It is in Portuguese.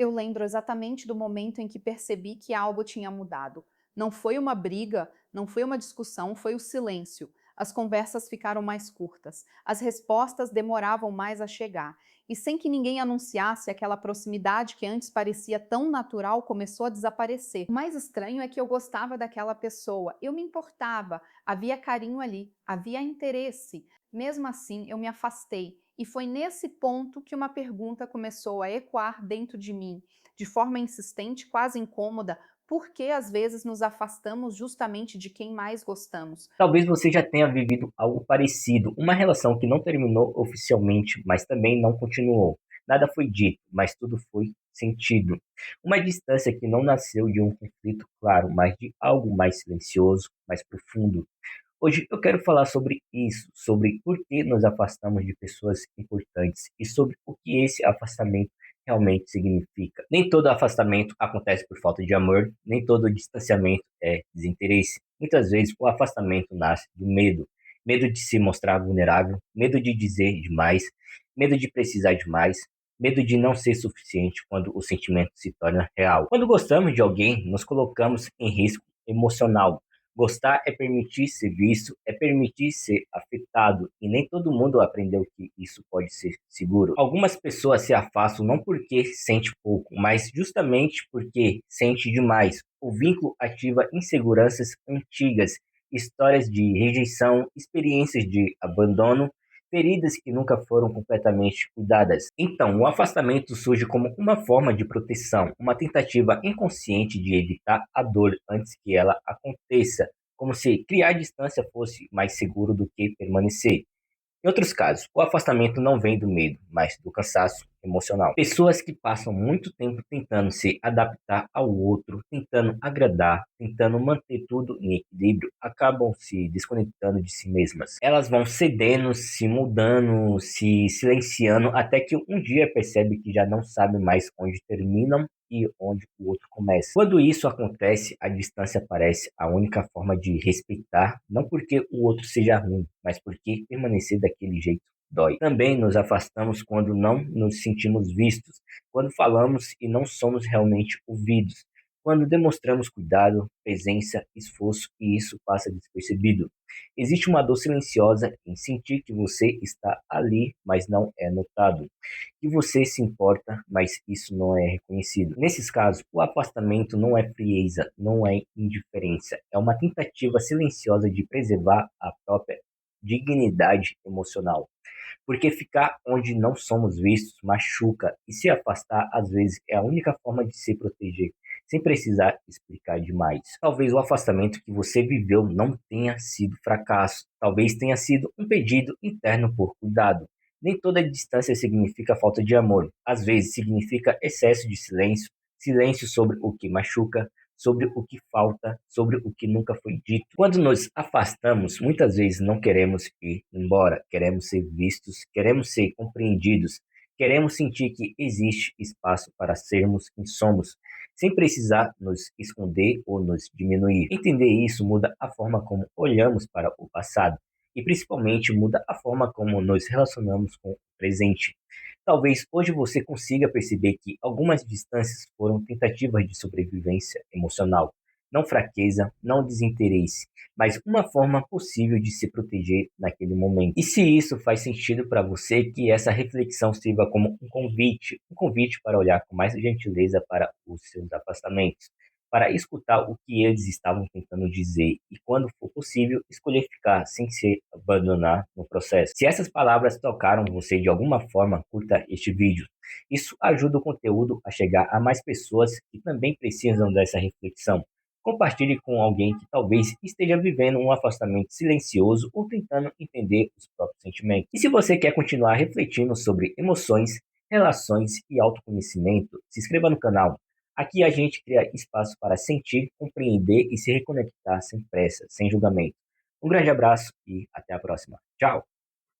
Eu lembro exatamente do momento em que percebi que algo tinha mudado. Não foi uma briga, não foi uma discussão, foi o silêncio. As conversas ficaram mais curtas, as respostas demoravam mais a chegar, e sem que ninguém anunciasse, aquela proximidade que antes parecia tão natural começou a desaparecer. O mais estranho é que eu gostava daquela pessoa, eu me importava, havia carinho ali, havia interesse. Mesmo assim, eu me afastei, e foi nesse ponto que uma pergunta começou a ecoar dentro de mim, de forma insistente, quase incômoda: por que às vezes nos afastamos justamente de quem mais gostamos? Talvez você já tenha vivido algo parecido, uma relação que não terminou oficialmente, mas também não continuou. Nada foi dito, mas tudo foi sentido. Uma distância que não nasceu de um conflito claro, mas de algo mais silencioso, mais profundo. Hoje eu quero falar sobre isso, sobre por que nos afastamos de pessoas importantes e sobre o que esse afastamento realmente significa. Nem todo afastamento acontece por falta de amor, nem todo distanciamento é desinteresse. Muitas vezes o afastamento nasce do medo, medo de se mostrar vulnerável, medo de dizer demais, medo de precisar demais, medo de não ser suficiente quando o sentimento se torna real. Quando gostamos de alguém, nos colocamos em risco emocional. Gostar é permitir ser visto, é permitir ser afetado, e nem todo mundo aprendeu que isso pode ser seguro. Algumas pessoas se afastam não porque sente pouco, mas justamente porque sente demais. O vínculo ativa inseguranças antigas, histórias de rejeição, experiências de abandono, feridas que nunca foram completamente cuidadas. Então, o afastamento surge como uma forma de proteção, uma tentativa inconsciente de evitar a dor antes que ela aconteça, como se criar distância fosse mais seguro do que permanecer. Em outros casos, o afastamento não vem do medo, mas do cansaço emocional. Pessoas que passam muito tempo tentando se adaptar ao outro, tentando agradar, tentando manter tudo em equilíbrio, acabam se desconectando de si mesmas. Elas vão cedendo, se mudando, se silenciando, até que um dia percebe que já não sabe mais onde terminam e onde o outro começa. Quando isso acontece, a distância parece a única forma de respeitar, não porque o outro seja ruim, mas porque permanecer daquele jeito dói. Também nos afastamos quando não nos sentimos vistos, quando falamos e não somos realmente ouvidos, quando demonstramos cuidado, presença, esforço e isso passa despercebido. Existe uma dor silenciosa em sentir que você está ali, mas não é notado, que você se importa, mas isso não é reconhecido. Nesses casos, o afastamento não é frieza, não é indiferença, é uma tentativa silenciosa de preservar a própria dignidade emocional. Porque ficar onde não somos vistos machuca, e se afastar às vezes é a única forma de se proteger, sem precisar explicar demais. Talvez o afastamento que você viveu não tenha sido fracasso, talvez tenha sido um pedido interno por cuidado. Nem toda distância significa falta de amor, às vezes significa excesso de silêncio, silêncio sobre o que machuca, sobre o que falta, sobre o que nunca foi dito. Quando nos afastamos, muitas vezes não queremos ir embora, queremos ser vistos, queremos ser compreendidos, queremos sentir que existe espaço para sermos quem somos, sem precisar nos esconder ou nos diminuir. Entender isso muda a forma como olhamos para o passado e principalmente muda a forma como nos relacionamos com o presente. Talvez hoje você consiga perceber que algumas distâncias foram tentativas de sobrevivência emocional, não fraqueza, não desinteresse, mas uma forma possível de se proteger naquele momento. E se isso faz sentido para você, que essa reflexão sirva como um convite para olhar com mais gentileza para os seus afastamentos, para escutar o que eles estavam tentando dizer e, quando for possível, escolher ficar sem se abandonar no processo. Se essas palavras tocaram você de alguma forma, curta este vídeo. Isso ajuda o conteúdo a chegar a mais pessoas que também precisam dessa reflexão. Compartilhe com alguém que talvez esteja vivendo um afastamento silencioso ou tentando entender os próprios sentimentos. E se você quer continuar refletindo sobre emoções, relações e autoconhecimento, se inscreva no canal. Aqui a gente cria espaço para sentir, compreender e se reconectar sem pressa, sem julgamento. Um grande abraço e até a próxima. Tchau!